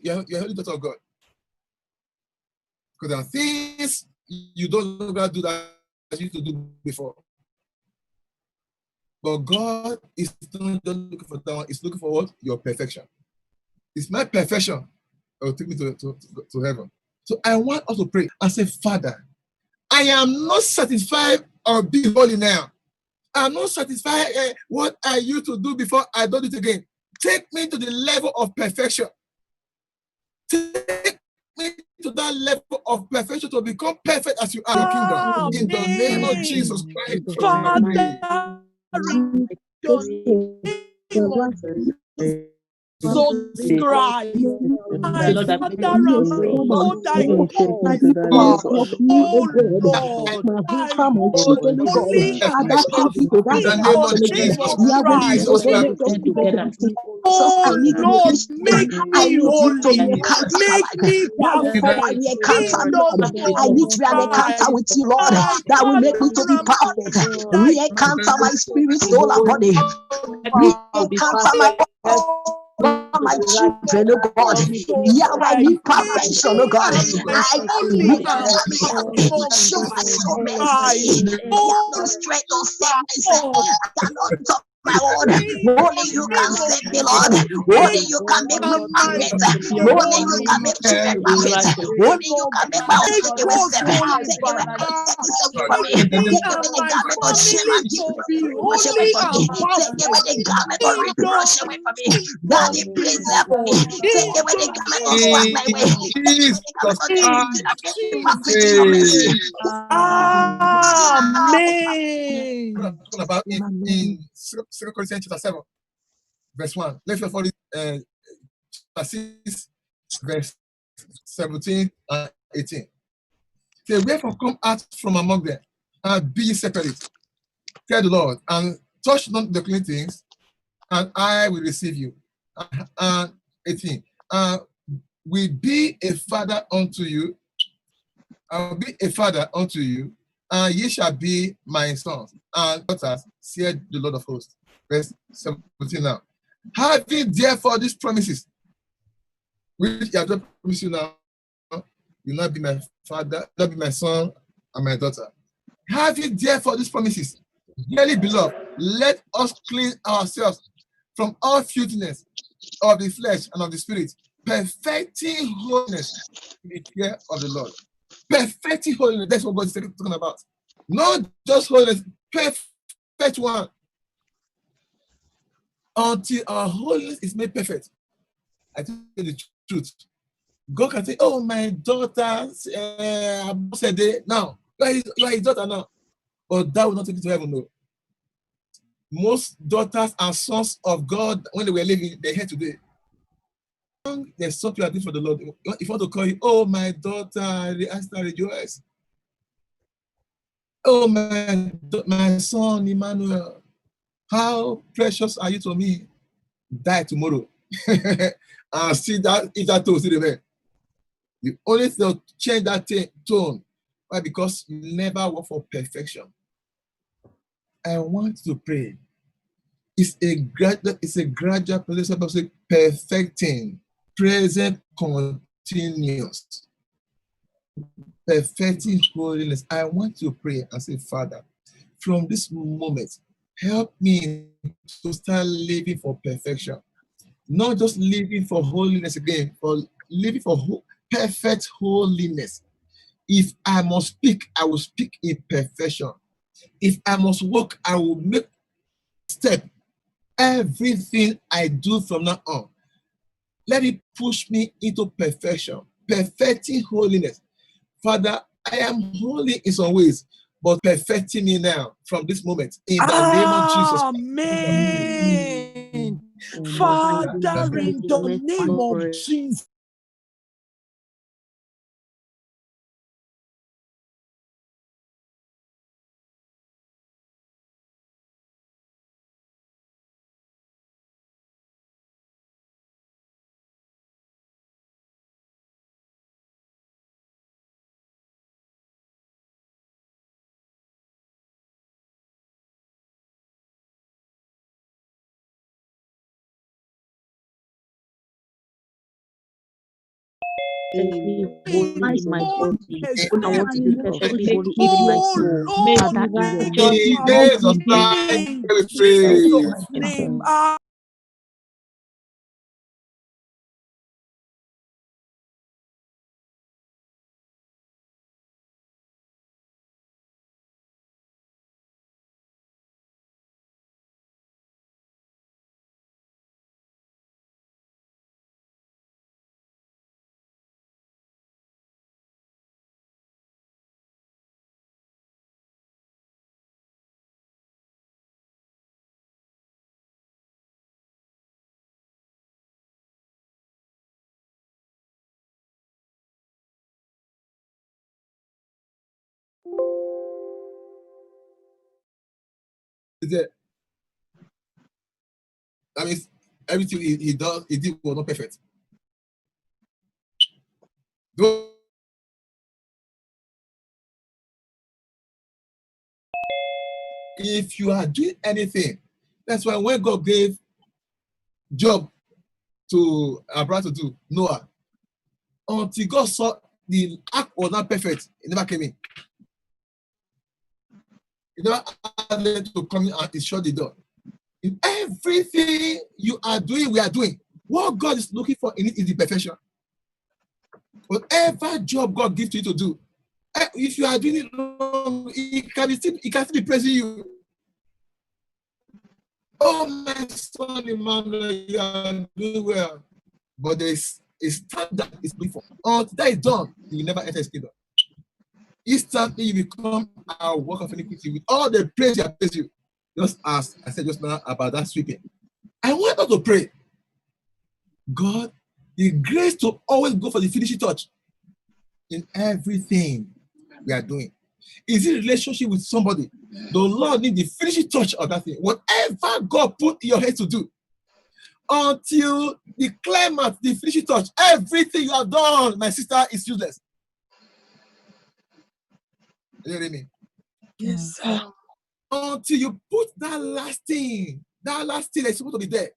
you're a holy daughter of God. Because there are things you don't longer do that you used to do before. But God is not just looking for that one, He's looking for what? Your perfection. It's my perfection that will take me to heaven. So I want us to pray and say, Father, I am not satisfied of being holy now. I'm not satisfied what I used to do before I do it again. Take me to the level of perfection. Take me to that level of perfection to become perfect as you are in your kingdom. In the name of Jesus Christ. Father, so Christ, my Father, Lord, thy God. Oh Lord, I only in the name of Christ. Oh Lord, make me holy, make me perfect. I need to have an encounter with you, Lord, that will make me to be perfect. Re-encounter my spirit, soul, and body. Re-encounter my children, oh God. Yeah, I need perfection, oh God. I show my soul mercy. I have no strength, no sickness. I cannot talk my own. Only you can save me, Lord. Only you can make me perfect. Only you can make children perfect. Only you can make my own take away step. Take away from me. Take away the garment of shame and wash away from me. Take away the garment of reproach away from me. Daddy, please help me. Take away the garment of swag my way. Take away the garment of the hypocrisy of mercy. Amen. About in 2 Corinthians chapter 7, verse 1. Let's read for it, chapter 6, verse 17 and 18. Say, wherefore come out from among them, and be separate, tell the Lord, and touch not the clean things, and I will receive you. And 18. Will be a father unto you. I will be a father unto you, and ye shall be my sons and daughters, said the Lord of hosts. Verse 17 now. Having therefore these promises, which I have just promised you now, you will not be my father, not be my son and my daughter. Having therefore these promises, dearly beloved, let us cleanse ourselves from all filthiness of the flesh and of the spirit, perfecting holiness in the fear of the Lord. Perfecting holiness, that's what God is talking about. Not just holiness, perfect one. Until our holiness is made perfect. I tell you the truth. God can say, oh, my daughter, now, you are his daughter now. But that will not take you to heaven, no. Most daughters and sons of God, when they were living, they're here today. There's something I did for the Lord. If you want to call you, oh, my daughter, I rejoice. Oh, my son, Emmanuel, how precious are you to me? Die tomorrow. And see that, if that tone, see the man. You only to change that tone. Why? Because you never work for perfection. I want to pray. It's a gradual process of perfecting, present continuous, perfecting holiness. I want to pray and say, Father, from this moment, help me to start living for perfection. Not just living for holiness again, for living for perfect holiness. If I must speak, I will speak in perfection. If I must walk, I will make step. Everything I do from now on, let it push me into perfection, perfecting holiness. Father, I am holy in some ways, but perfecting me now from this moment in the name of Jesus. Amen. Father, in the name of Jesus. perfectly holy holy in my body. holiness. I want to be perfectly holy even in my Oh soul. Lord, Father, in your In mercy, days of time, in we Jesus' pray. name. That means everything he does, he did was not perfect. Though if you are doing anything, that's why when God gave Job to Abraham to do, Noah, until God saw the ark was not perfect, it never came in. He never asked them to come in and he shut the door. In everything you are doing, we are doing. What God is looking for in it is the perfection. Whatever job God gives to you to do, if you are doing it wrong, He can still be praising you. Oh, my son Emmanuel, you are doing well. But there is a standard is before. Until that is done, you will never enter His kingdom. Instantly, you become a work of iniquity with all the praise He praise you. Just as I said just now about that sweeping. I want us to pray. God, the grace to always go for the finishing touch in everything we are doing. Is it relationship with somebody? The Lord needs the finishing touch of that thing. Whatever God put in your head to do, until the climax, the finishing touch, everything you have done, my sister, is useless. You hear me? Yes. Until you put that last thing that's supposed to be there,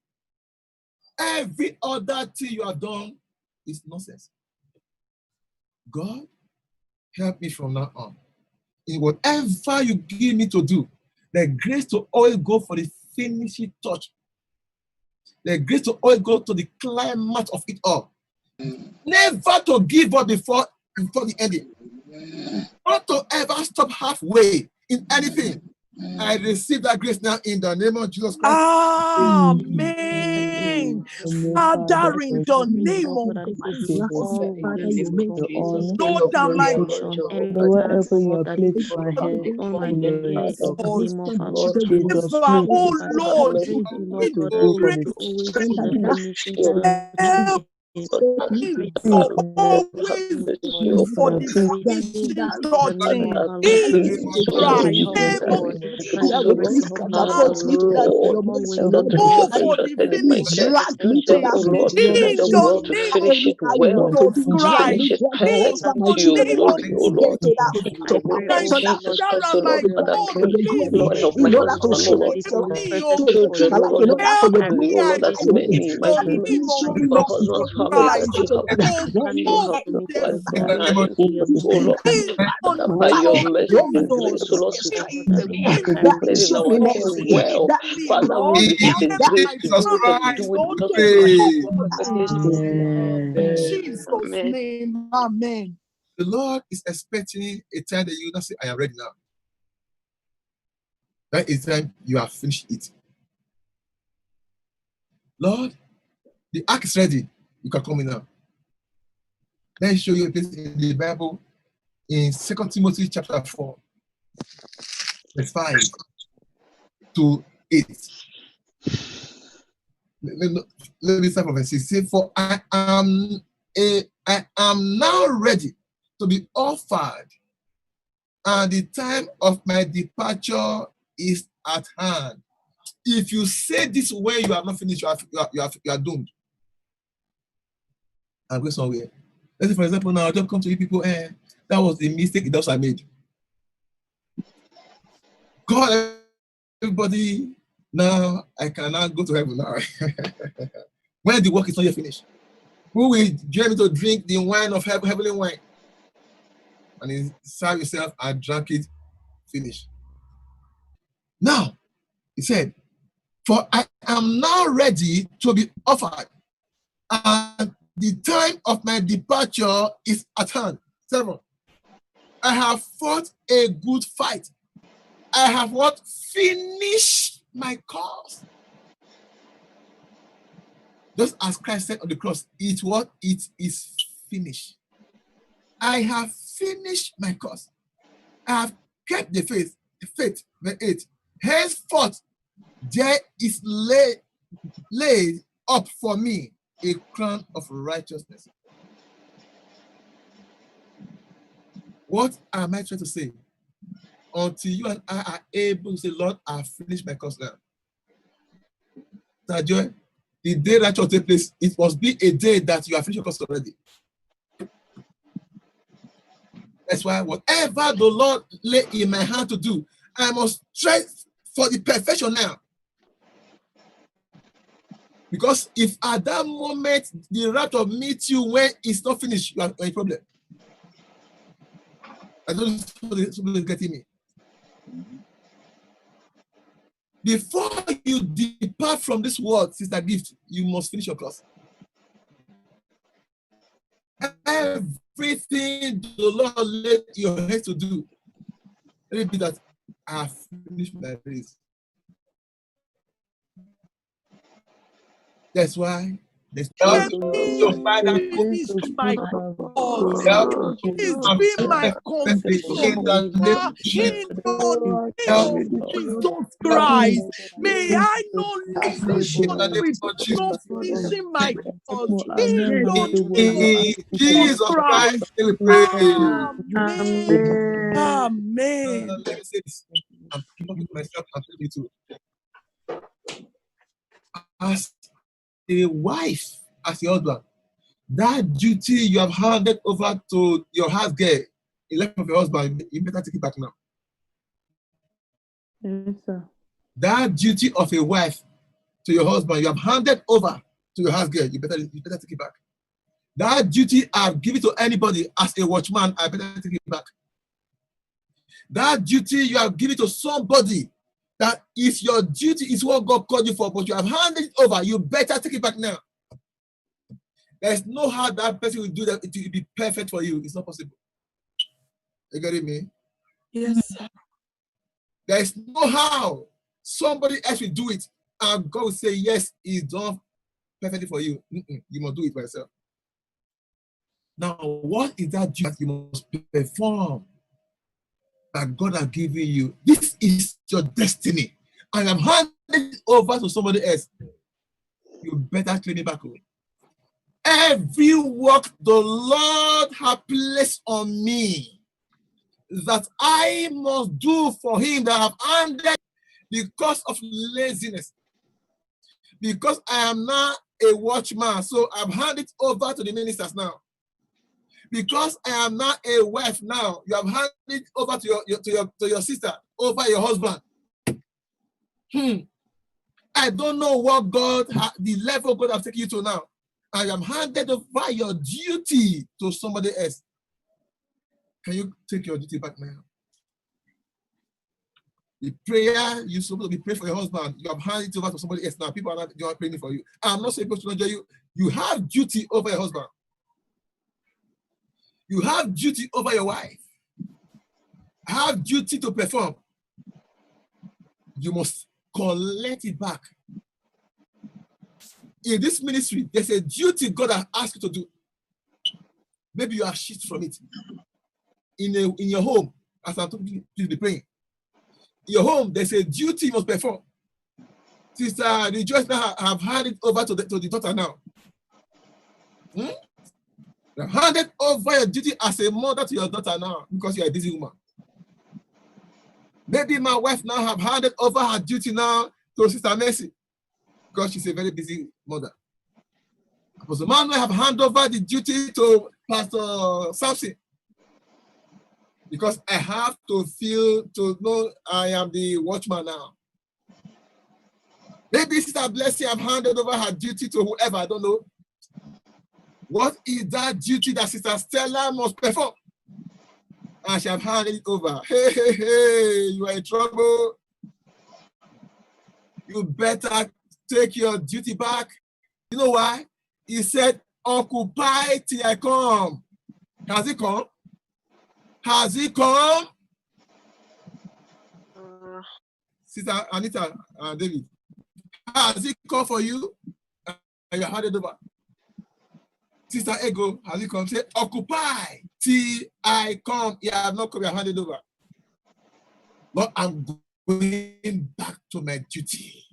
every other thing you have done is nonsense. God, help me from now on. In whatever you give me to do, the grace to always go for the finishing touch. The grace to always go to the climax of it all. Never to give up before the ending. Not to ever stop halfway in anything. I receive that grace now in the name of Jesus Christ. Amen. Father, in the name of Father, you make me Lord, that my wherever you are placed my head oh in the name of our Lord Jesus, oh Lord, praise you, Lord God, you that grace you always do the finishing touch. help me always go for the Everything finishing in the touching name of our Lord in Jesus, right help me, name of Lord, by the grace of God, that Lord, always go do the for the finishing finishing touch. in the name of Jesus Christ, in the name of Sarah, my God, please In order to show help it me, perfectly oh for you, God. Lord. Help I me, I pray this pray morning in for the you. name of I Jesus pray that Christ. Oh can you God, help me, the Father God, In the name of in your time. in the By name your of mercy, grace, Jesus. O Lord, to God, In that keep in your the time, letting our name of tongue well. me, Father, we Lord, receive the help grace my to Jesus do it and to family, do Christ, it Lord, to perfectly. pray. go in Amen. Jesus' name. Amen. The Lord is expecting a time that you not say, I am ready now. That is the time you have finished it. Lord, the ark is ready. You can come in now. Let me show you a place in the Bible in 2 Timothy chapter 4, verse 5 to 8. Let me start from verse 6. Say, for I am now ready to be offered, and the time of my departure is at hand. If you say this way, you are not finished, you are doomed. I'm going somewhere. Let's say, for example, now I just come to you people, that was the mistake that I made. God, everybody, now I cannot go to heaven now. When the work is not yet finished. Who will dare me to drink the wine of heavenly wine? And he served himself and drank it, finished. Now, he said, for I am now ready to be offered, and the time of my departure is at hand. 7. I have fought a good fight. I have what? Finished my cause. Just as Christ said on the cross, it is finished. I have finished my cause. I have kept the faith. Verse 8. Henceforth, there is laid up for me a crown of righteousness. What am I trying to say? Until you and I are able to say, Lord, I have finished my cause now. The day that will take place, it must be a day that you have finished your cause already. That's why whatever the Lord lay in my hand to do, I must try for the perfection now. Because if at that moment the rapture meets you when it's not finished, you have a problem. I don't know if somebody is getting me. Before you depart from this world, Sister Gift, you must finish your course. Everything the Lord laid your head to do, let it be that I have finished my race. That's why there's Let me finish my cause. It's been my confession. In Jesus Christ, may I not lose not finishing my cause. In Jesus Christ, we pray. Amen. Let me say this. I'm talking to myself and to you too. As a wife, as your husband, that duty you have handed over to your house girl, in life of your husband, you better take it back now. Yes, sir. That duty of a wife to your husband, you have handed over to your house girl, you better take it back. That duty I've given to anybody as a watchman, I better take it back. That duty you have given to somebody, that if your duty is what God called you for, but you have handed it over, you better take it back now. There's no how that person will do that it will be perfect for you. It's not possible. You getting me? Yes. There's no how somebody else will do it and God will say, yes, it's done perfectly for you. You must do it by yourself. Now, what is that duty that you must perform that God has given you? This is your destiny. And I'm handing it over to somebody else. You better claim it back home. Every work the Lord has placed on me that I must do for him that I have handed because of laziness. Because I am now a watchman, so I've handed it over to the ministers now. Because I am now a wife now, you have handed it over to your sister, over your husband. I don't know what the level God has taken you to now. I am handed over your duty to somebody else. Can you take your duty back now? The prayer you're supposed to be praying for your husband, you have handed it over to somebody else now. People are not praying for you. I'm not supposed to know you. You have duty over your husband. You have duty over your wife. Have duty to perform. You must collect it back. In this ministry, there's a duty God has asked you to do. Maybe you are shifted from it. In your home, as I'm talking, please be praying. In your home, there's a duty you must perform. Sister Rejoice now have handed over to the daughter now. You have handed over your duty as a mother to your daughter now because you're a busy woman. Maybe my wife now have handed over her duty now to Sister Mercy because she's a very busy mother. Apostle Manuel have handed over the duty to Pastor Samson because I have to know I am the watchman now. Maybe Sister Blessing have handed over her duty to whoever, I don't know. What is that duty that Sister Stella must perform? And she have handed it over. Hey, hey, hey, you are in trouble. You better take your duty back. You know why? He said, occupy till I come. Has he come? Has he come? Sister Anita and David, has he come for you? And you handed over. Sister Ego, has he come? Say, occupy till I come. You have not come, you have handed over. But I'm going back to my duty.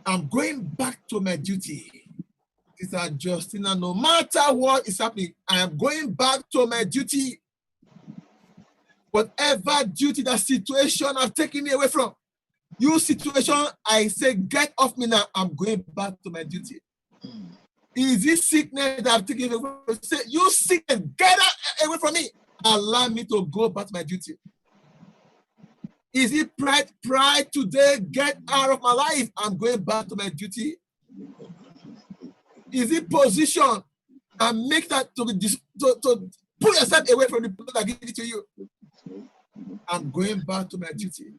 I'm going back to my duty. Sister Justina, no matter what is happening, I am going back to my duty. Whatever duty, that situation have taken me away from, you situation, I say, get off me now. I'm going back to my duty. Is this sickness that I've taken away from? Say, you sickness, get away from me. Allow me to go back to my duty. Is it pride? Pride today, get out of my life. I'm going back to my duty. Is it position? And make that to pull yourself away from the people that give it to you. I'm going back to my duty.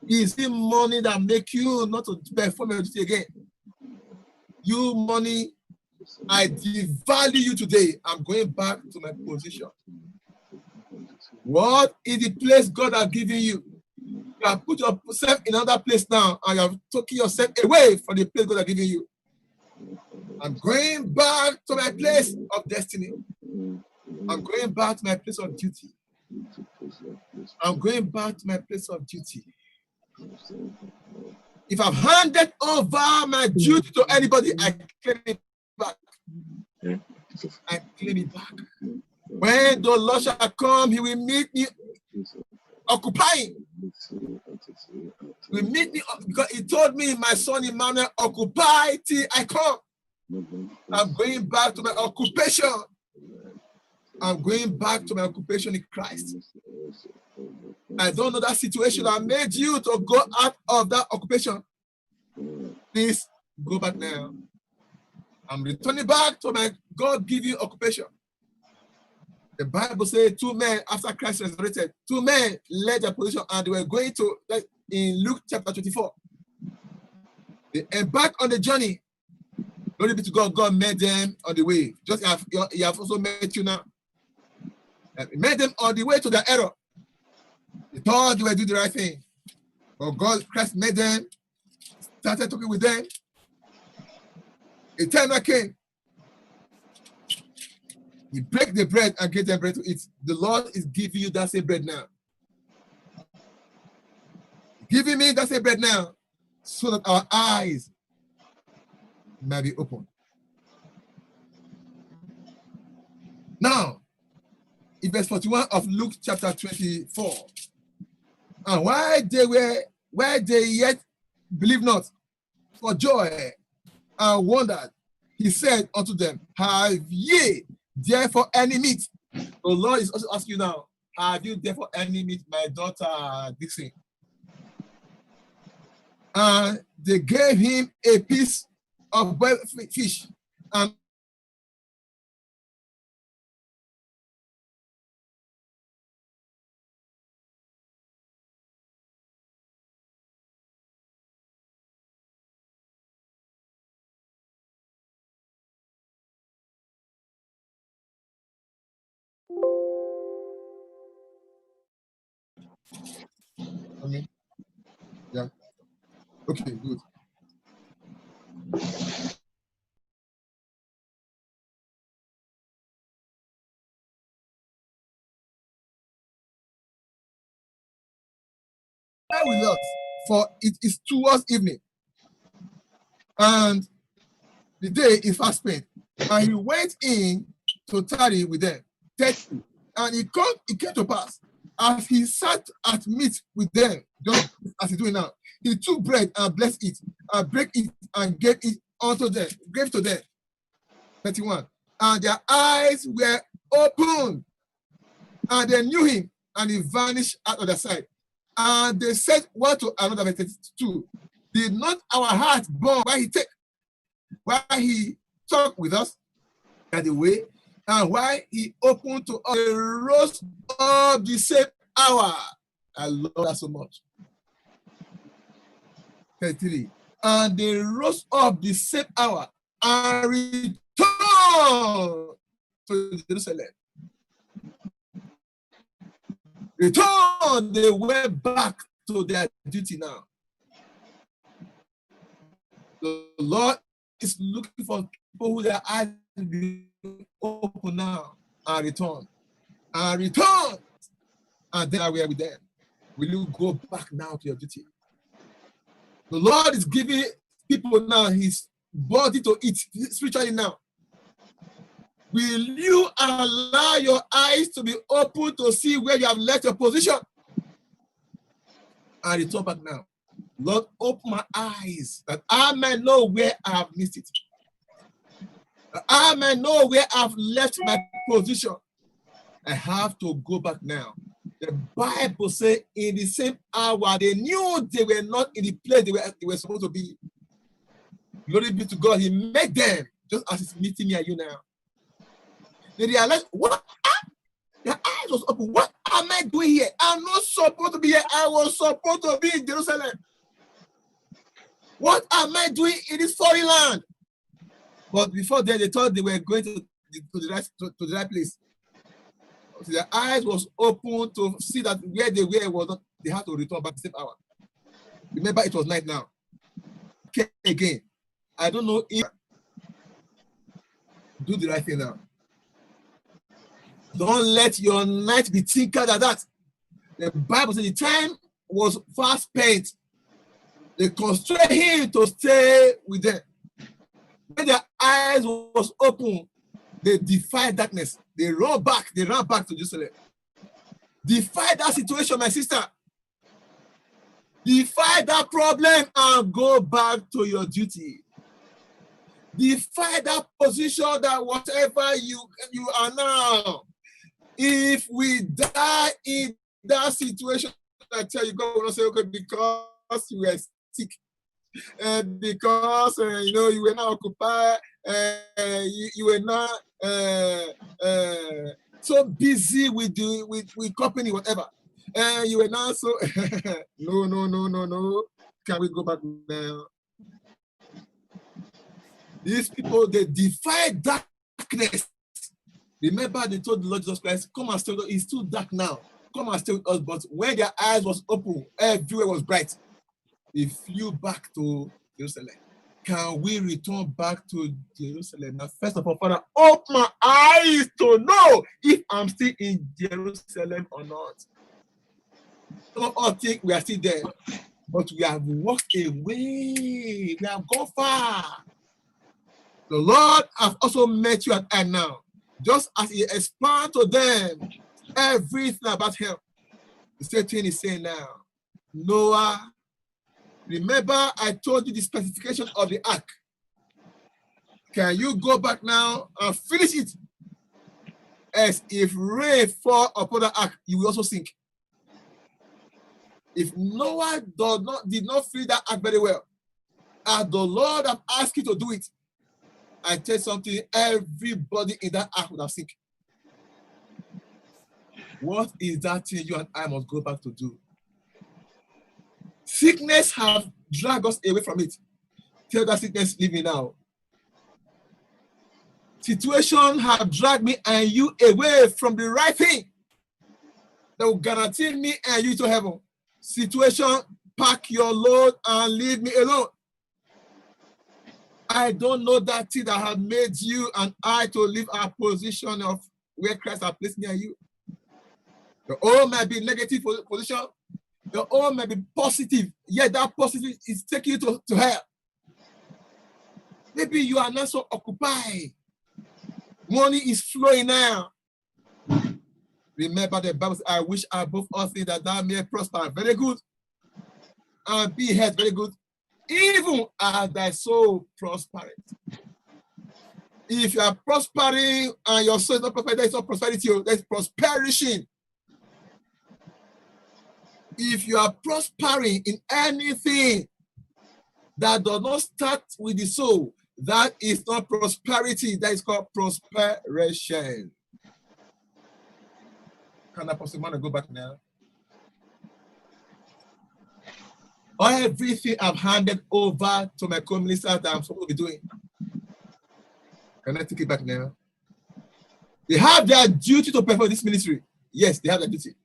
Is it money that make you not to perform your duty again? You money, I devalue you today. I'm going back to my position. What is the place God has given you? You have put yourself in another place now, and you have taken yourself away from the place God has given you. I'm going back to my place of destiny. I'm going back to my place of duty. I'm going back to my place of duty. If I've handed over my duty to anybody, I claim it back. I claim it back. When the Lord shall come, he will meet me occupying. He will meet me because he told me, my son Emmanuel, occupy till I come. I'm going back to my occupation. I'm going back to my occupation in Christ. I don't know that situation that made you to go out of that occupation. Please go back now. I'm returning back to my God-given occupation. The Bible says 2 men after Christ resurrected, 2 men led their position and they were going to, like in Luke chapter 24. They embarked on the journey. Glory be to God. God met them on the way. Just he has also met you now. He met them on the way to the error. They thought they were doing the right thing. But God, Christ met them, started talking with them. A time that came, he break the bread and gave them bread to eat. The Lord is giving you that same bread now. Giving me that same bread now, so that our eyes may be open. Now, in verse 41 of Luke chapter 24, and while they yet believed not, for joy and wondered, he said unto them, have ye therefore any meat? The Lord is also asking you now, have you therefore any meat, my daughter Dixie? And they gave him a piece of boiled fish and yeah. Okay, good. With us, for it is towards evening, and the day is fast spent. And he went in to tarry with them. 30. And it came to pass, as he sat at meat with them, just as he's doing now, he took bread and blessed it, and brake it and gave it unto them, gave to them. 31. And their eyes were opened, and they knew him, and he vanished out of their sight. And they said one to another, 32, did not our hearts burn while he talked with us the way, and why he opened to us the rose of the same hour. I love that so much. 33. And they rose up the same hour and returned to Jerusalem. Returned, they went back to their duty now. The Lord is looking for people who their eyes will be open now and return. And return. And then we are with them. Will you go back now to your duty? The Lord is giving people now his body to eat spiritually now. Will you allow your eyes to be open to see where you have left your position? And return back now. Lord, open my eyes that I may know where I have missed it. That I may know where I've left my position. I have to go back now. The Bible says in the same hour, they knew they were not in the place they were supposed to be. Glory be to God. He made them just as he's meeting me and you now. They realized, what? Their eyes was open. What am I doing here? I'm not supposed to be here. I was supposed to be in Jerusalem. What am I doing in this foreign land? But before then, they thought they were going to the right place. So their eyes was open to see that where they were was not, they had to return back the same hour. Remember, it was night now. Okay, again. I don't know if do the right thing now. Don't let your night be tinkered at that. The Bible says the time was fast spent. They constrained him to stay with them. When their eyes was open, they defied darkness. They ran back to Jerusalem. Defy that situation, my sister. Defy that problem and go back to your duty. Defy that position, that whatever you are now. If we die in that situation, I tell you, God will not say, okay, because you were sick, because you were not occupied, you were not so busy with company, whatever. You were not so no. Can we go back now? These people, they defy darkness. Remember, they told the Lord Jesus Christ, come and stay with us. It's too dark now. Come and stay with us. But when their eyes was open, everywhere was bright. They flew back to Jerusalem. Can we return back to Jerusalem? Now, first of all, Father, open my eyes to know if I'm still in Jerusalem or not. Some of us think we are still there, but we have walked away. We have gone far. The Lord has also met you at end now. Just as he explained to them everything about him, the same thing is saying now. Noah, remember I told you the specification of the ark. Can you go back now and finish it? As if rain fall upon the ark, you will also sink. If Noah did not finish that ark very well, as the Lord have asked you to do it, I tell you something, everybody in that ark would have sink. What is that thing you and I must go back to do? Sickness have dragged us away from it. Tell that sickness, leave me now. Situation have dragged me and you away from the right thing that will guarantee me and you to heaven. Situation, pack your load and leave me alone. I don't know that thing that has made you and I to leave our position of where Christ has placed me and you. The all might be negative position. The all might be positive. Yet that positive is taking you to hell. Maybe you are not so occupied. Money is flowing now. Remember the Bible says, I wish above all things that thou may prosper. Very good. And be health, very good. Even as thy soul prospereth. If you are prospering and your soul is not prospering, there is no prosperity, there is prosperity. If you are prospering in anything that does not start with the soul, That is not prosperity. That is called prosperation. Can Apostle Emmanuel go back now? Everything I've handed over to my co-minister that I'm supposed to be doing. Can I take it back now? They have their duty to perform this ministry. Yes, they have their duty.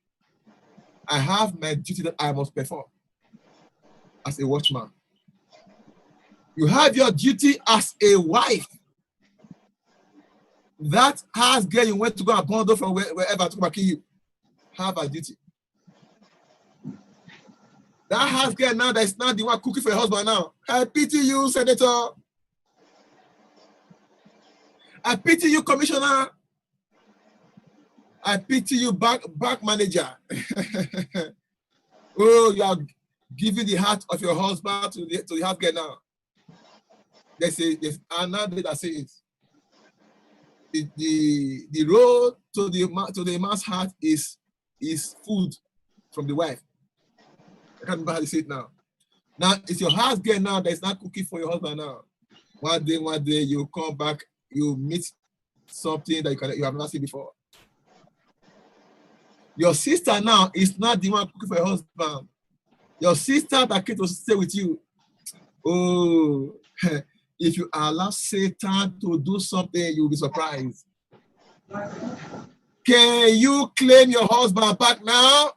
I have my duty that I must perform as a watchman. You have your duty as a wife. That house girl you went to go and bundle from wherever to kill you. Have a duty. That house girl now that is not the one cooking for your husband now. I pity you, Senator. I pity you, Commissioner. I pity you, bank manager. Oh, you are giving the heart of your husband to the house girl now. There's another that says the road to the man's heart is food from the wife. I can't remember how to say it now. Now it's your house girl now that is not cooking for your husband now. One day you come back, you meet something that you have not seen before. Your sister now is not the one cooking for your husband. Your sister that came to stay with you. Oh, if you allow Satan to do something, you'll be surprised. Can you claim your husband back now?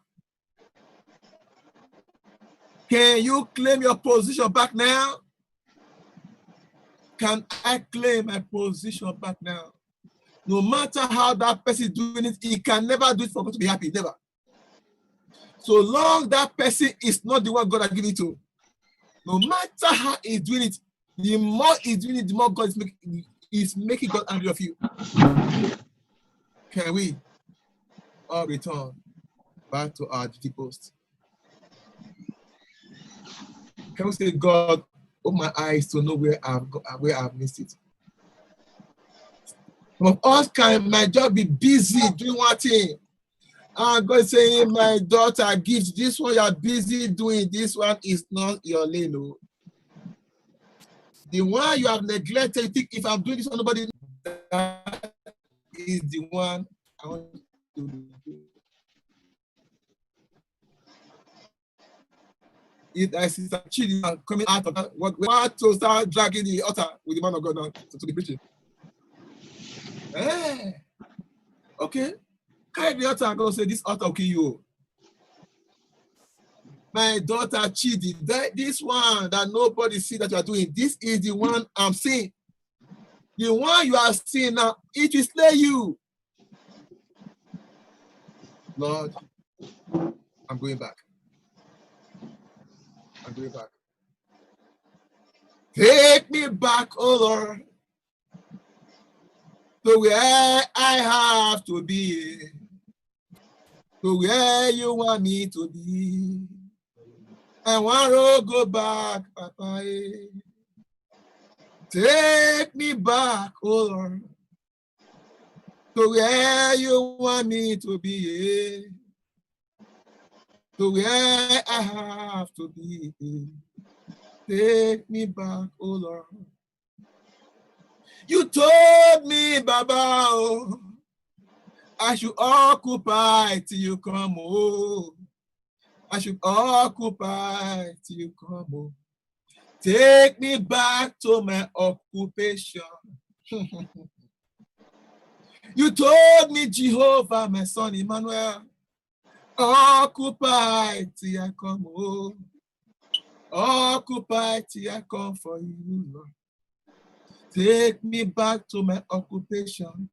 Can you claim your position back now? Can I claim my position back now? No matter how that person is doing it, he can never do it for God to be happy, never. So long that person is not the one God has given it to, no matter how he's doing it, the more he's doing it, the more God is making God angry of you. Can we all return back to our duty post? Can we say, God, open my eyes to know where I've missed it? Some of us can my job be busy doing one thing. And God is saying, my daughter, gives this one you are busy doing. This one is not your lane. No. The one you have neglected, you think if I'm doing this one, nobody that is the one I want to do. If I see some children coming out of that, we want to start dragging the altar with the man of God now to the preaching. Hey, okay. Carry the altar and go say, this altar will kill you. My daughter Chidi, this one that nobody see that you are doing, this is the one I'm seeing. The one you are seeing now, it will slay you. Lord, I'm going back. I'm going back. Take me back, oh Lord, to where I have to be, to where you want me to be. I want to go back, Papa. Take me back, oh Lord, to where you want me to be, to where I have to be. Take me back, oh Lord. You told me, Baba, oh, I should occupy till you come, oh. I should occupy till you come, oh. Take me back to my occupation. You told me, Jehovah, my son Emmanuel, occupy till I come, oh. Occupy till I come for you, Lord. Take me back to my occupation.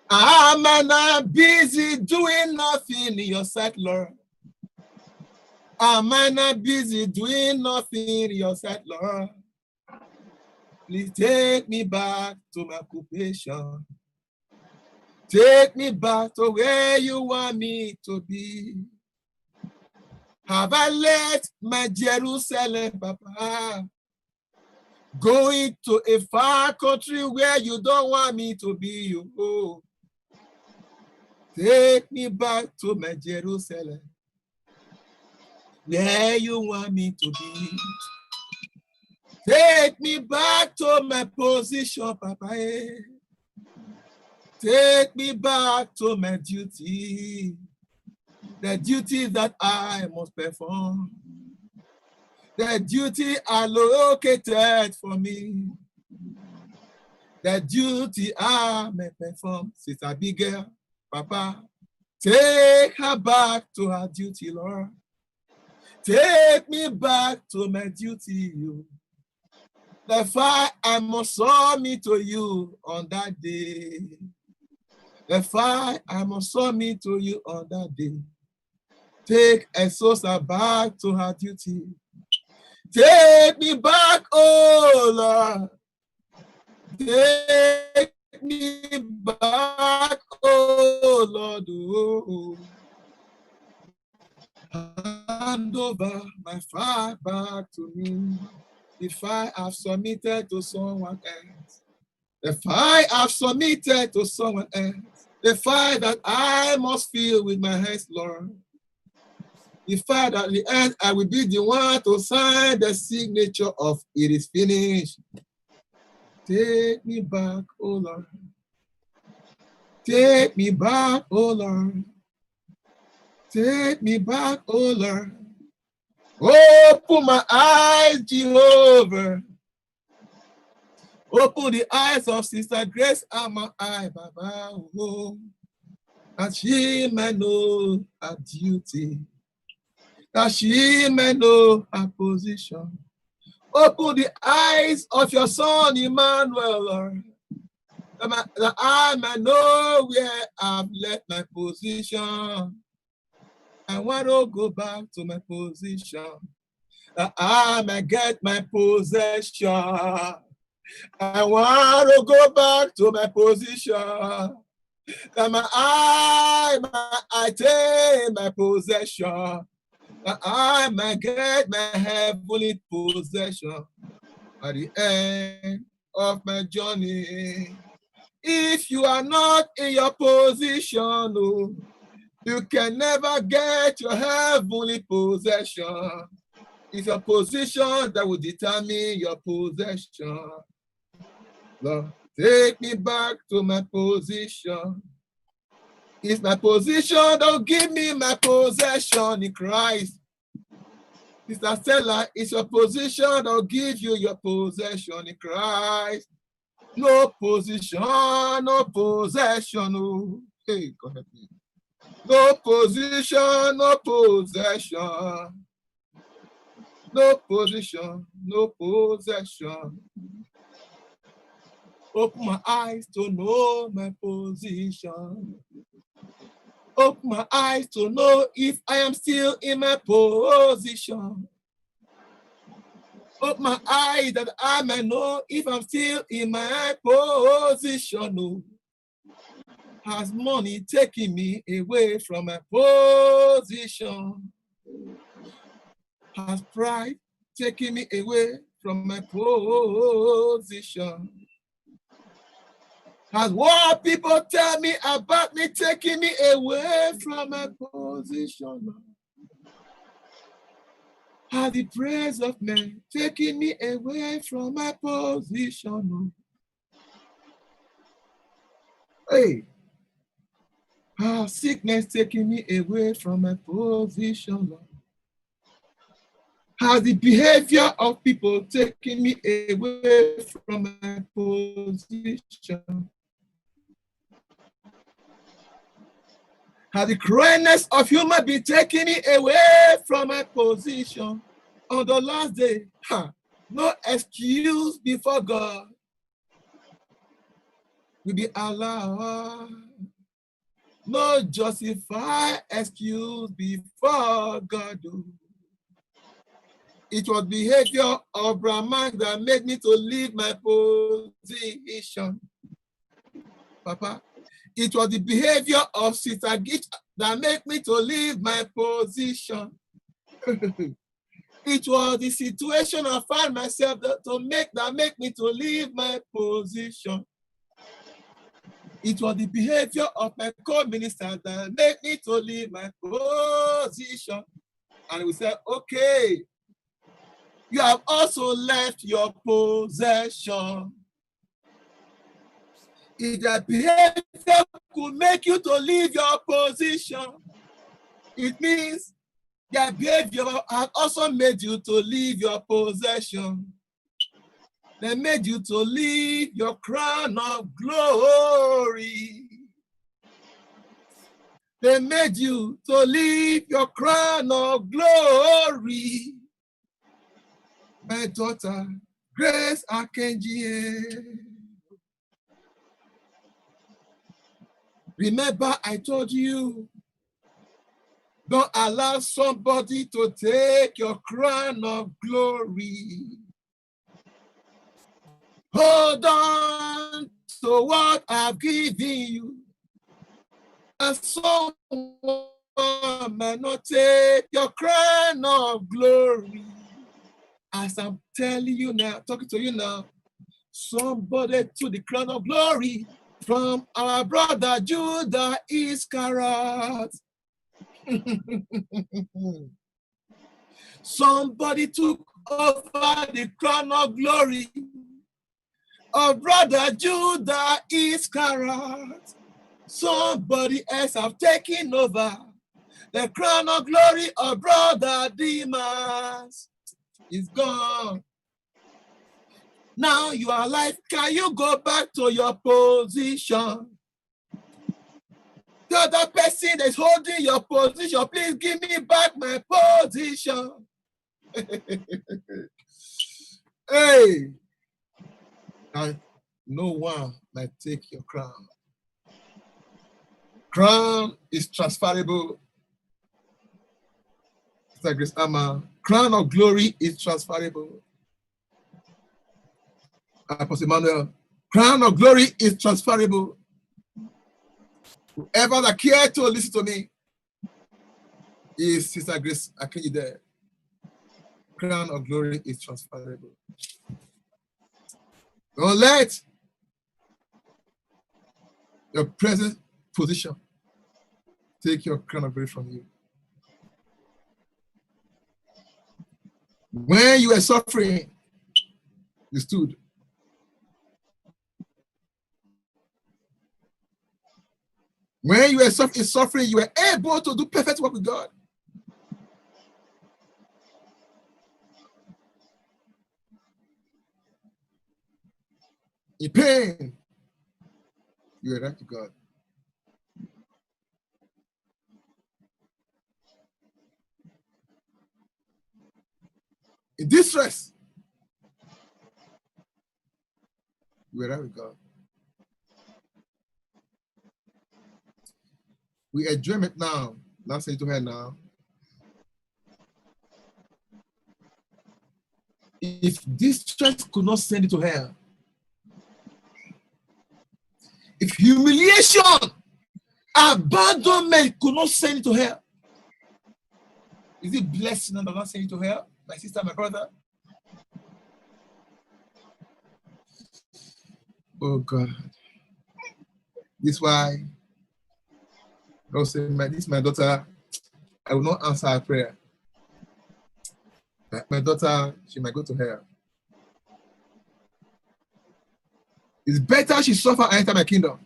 Am I not busy doing nothing in your sight, Lord? Am I not busy doing nothing in your sight, Lord? Please take me back to my occupation. Take me back to where you want me to be. Have I left my Jerusalem, Papa? Going to a far country where you don't want me to be. Oh. Take me back to my Jerusalem, where you want me to be. Take me back to my position, Papa. Take me back to my duty, the duty that I must perform, the duty allocated for me, the duty I may perform. Sister Abigail, Papa, take her back to her duty, Lord. Take me back to my duty. The fire I must submit to you on that day. The fire I must submit to you on that day. Take a sister back to her duty. Take me back, oh Lord. Take me back, oh Lord. Oh. Hand over my fire back to me. The fire I've submitted to someone else. The fire I've submitted to someone else. The fire that I must fill with my hands, Lord. The fire that at the end I will be the one to sign the signature of it is finished. Take me back, oh Lord. Take me back, oh Lord. Take me back, oh Lord. Open my eyes, Jehovah. Open the eyes of Sister Grace and my eye, Baba, oh, that she may know her duty, that she may know her position. Open the eyes of your son, Emmanuel, Lord, that I may know where I've left my position. I want to go back to my position, that I may get my possession. I want to go back to my position, that I take my possession, that I may get my heavenly possession at the end of my journey. If you are not in your position, oh, you can never get your heavenly possession. It's your position that will determine your possession. Lord, take me back to my position. It's my position that will give me my possession in Christ. Sister Stella, it's your position that will give you your possession in Christ. No position, no possession. Oh. Hey, go ahead. No position, no possession. No position, no possession. Open my eyes to know my position. Open my eyes to know if I am still in my position. Open my eyes that I may know if I'm still in my position. Oh. Has money taken me away from my position? Has pride taken me away from my position? Has what people tell me about me taking me away from my position? Has the praise of men taken me away from my position? Hey, has sickness taken me away from my position? Has the behavior of people taken me away from my position? Has the cruelness of human being taken me away from my position? On the last day, no excuse before God will be allowed. No justified excuse before God. It was behavior of Brahman that made me to leave my position. Papa, it was the behavior of Sister Gitch that made me to leave my position. It was the situation I found myself that make me to leave my position. It was the behavior of my co-minister that made me to leave my position. And we said, okay, you have also left your possession. If that behavior could make you to leave your position, it means that behavior has also made you to leave your possession. They made you to leave your crown of glory. They made you to leave your crown of glory. My daughter, Grace Akenji. Remember, I told you, don't allow somebody to take your crown of glory. Hold on to what I've given you. And someone may not take your crown of glory. As I'm telling you now, talking to you now, somebody took the crown of glory from our brother Judah Iscariot. Somebody took over the crown of glory of brother Judah Iscariot. Somebody else have taken over the crown of glory of brother Demas. Is gone. Now you are alive. Can you go back to your position? The other person that's holding your position, please give me back my position. Hey, and no one might take your crown. Crown is transferable. Grace Amma, crown of glory is transferable. Apostle Emmanuel, crown of glory is transferable. Whoever that care to listen to me is Sister Grace Akenji there. Crown of glory is transferable. Don't let your present position take your crown of glory from you. When you were suffering, you stood. When you were suffering, you were able to do perfect work with God. In pain, you were right to God. In distress, you were right with God. We enjoy it now. Now say to her now. If distress could not send it to her, if humiliation, abandonment could not send it to her, is it blessing and not sending it to her, my sister, my brother? Oh God. This is why God said, this is my daughter, I will not answer her prayer. My daughter, she might go to hell. It's better she suffer and enter my kingdom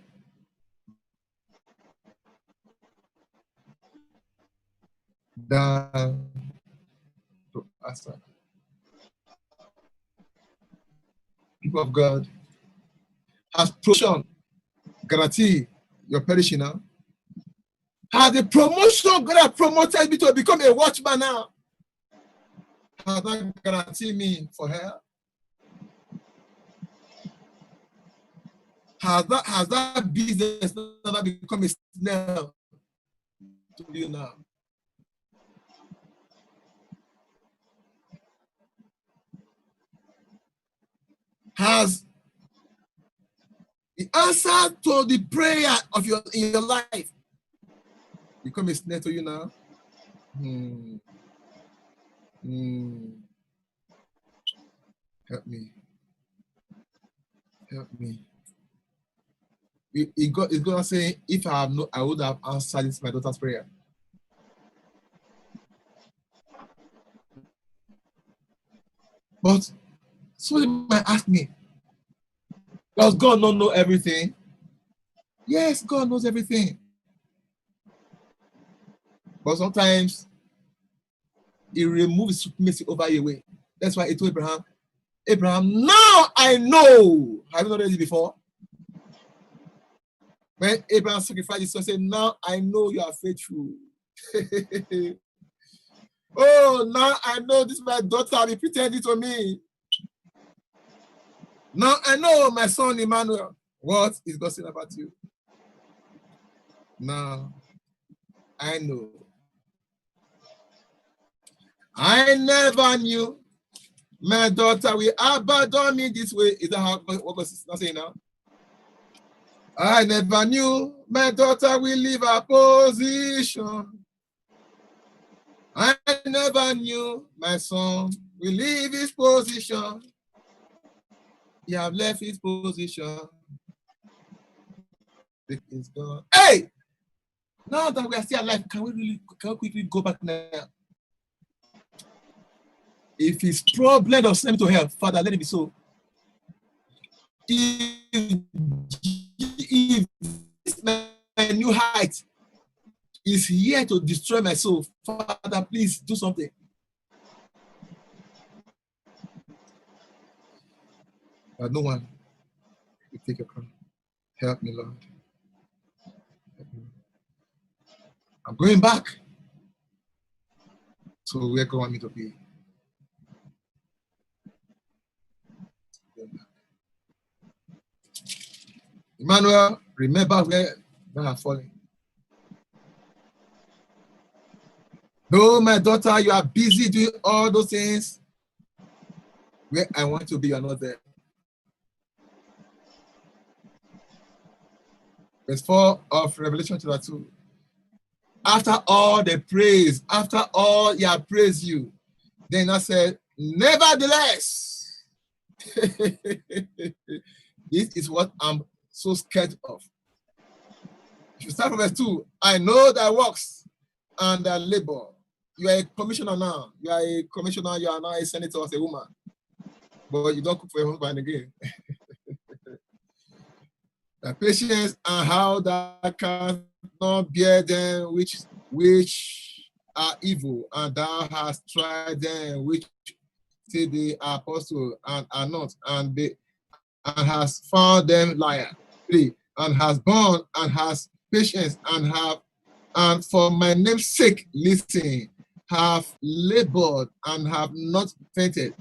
than to ask her. People of God, has promotion guarantee you're perishing now? Has the promotion God has promoted me to become a watchman now? Has that guarantee me for her? Has that business now become a snare to you now? Has the answer to the prayer of in your life become a snare to you now? Help me. Help me. It's going to say, if I have I would have answered this my daughter's prayer. But somebody might ask me, does God not know everything? Yes, God knows everything. But sometimes he removes his supremacy over your way. That's why he told Abraham, now I know. Have you not read it before? When Abraham sacrificed his son, said, now I know you are faithful. Oh, now I know this my daughter repeated it to me. Now I know my son Emmanuel. What is God saying about you? Now I know. I never knew my daughter will abandon me this way. Is that what God is not saying now? I never knew my daughter will leave her position. I never knew my son will leave his position. He have left his position. It's gone. Hey! Now that we are still alive, can we quickly go back now? If his problem of sending to hell, Father, let it be so. If this my new height is here to destroy my soul, Father, please do something. But no one will take a crown. Help me, Lord. Help me. I'm going back to where God wants me to be. Emmanuel, remember where I have fallen. No, my daughter, you are busy doing all those things. Where I want to be, you are not there. Verse 4 of Revelation chapter 2. After all the praise, after all he had praised you, then I said, nevertheless, this is what I'm so scared of. If you start from verse 2, I know thy works and thy labor. You are a commissioner now. You are a commissioner, you are now a senator as a woman. But you don't cook for your husband again. The patience and how thou canst not bear them which are evil, and thou hast tried them which say they are apostles and are not, and has found them liar. 3. And has borne and has patience and for my name's sake, listen, have labored and have not fainted.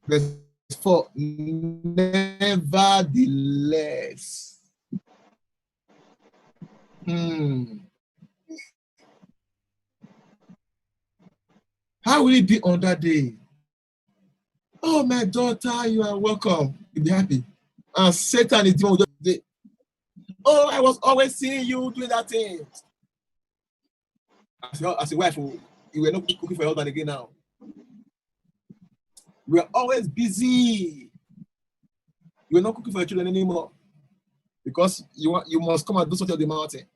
Verse 4, nevertheless. How will it be on that day? Oh, my daughter, you are welcome. You'll be happy. And Satan is doing the oh, I was always seeing you doing that thing. As a wife, you were not cooking for your husband again now. We are always busy. You are not cooking for your children anymore. Because you must come and do something on the mountain.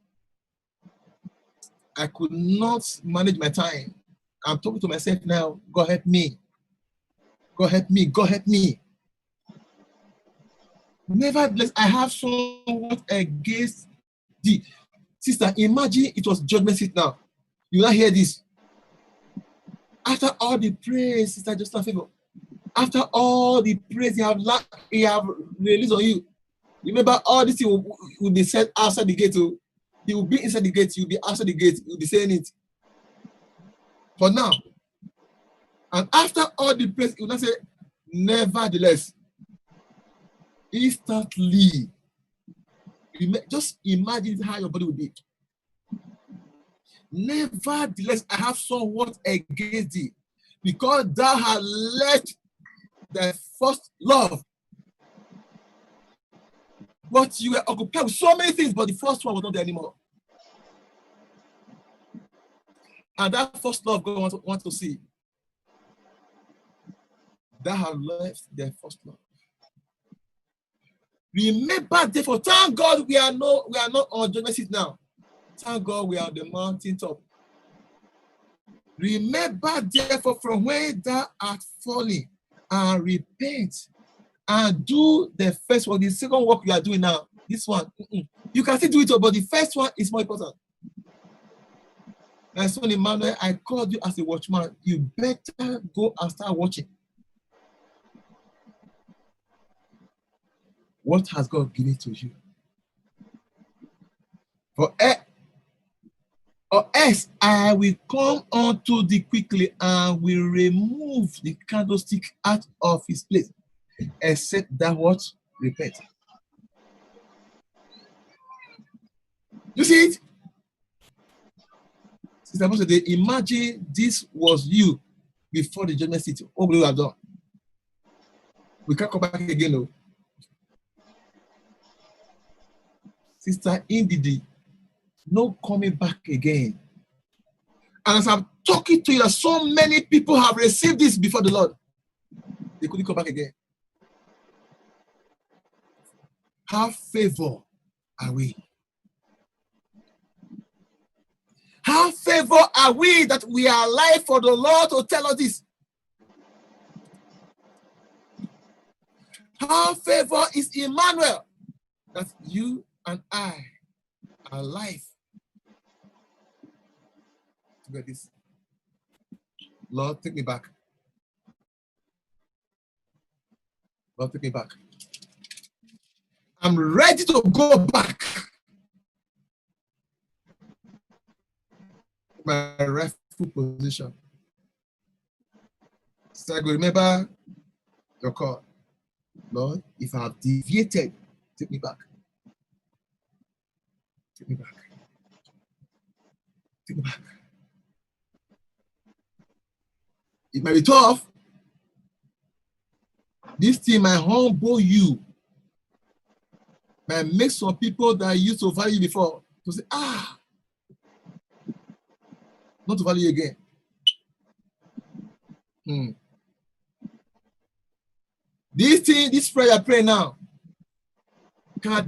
I could not manage my time. I'm talking to myself now. God help me. God help me. God help me. Nevertheless, I have somewhat against thee. Sister, imagine it was judgment seat now. You now hear this. After all the praise, Sister Justin Favor, after all the praise he have released on you, remember all this thing will be said outside the gate. He will be inside the gate, you will be outside the gate, you will be saying it. For now. And after all the praise, he will not say, nevertheless. Instantly. Just imagine how your body will be. Nevertheless, I have somewhat against thee, because thou hast left the first love. But you were occupied with so many things, but the first one was not there anymore. And that first love God wants to see. Thou hast left the first love. Remember, therefore, thank God we are not on judgment seat now. Thank God we are on the mountain top. Remember therefore from where thou art fallen, and repent, and do the first work. The second work you are doing now, this one, you can still do it, but the first one is more important. My son Emmanuel, I called you as a watchman. You better go and start watching. What has God given to you? Or else I will come unto thee quickly and will remove the candlestick out of his place, except that what? Repent. You see it? Sister Moshe, they imagine this was you before the judgment seat. What would you have done? We can't come back again, no. Sister Indidi, no coming back again. And as I'm talking to you, so many people have received this before the Lord. They couldn't come back again. How favor are we? How favor are we that we are alive for the Lord to tell us this? How favor is Emmanuel that you and I are alive to get this? Lord, take me back. Lord, take me back. I'm ready to go back. My rightful position. So I go remember your call. Lord, if I have deviated, take me back. Take me back. Take me back. It might be tough. This thing might humble you. Might make some people that used to value you before to say, not to value you again. This prayer I pray now, God,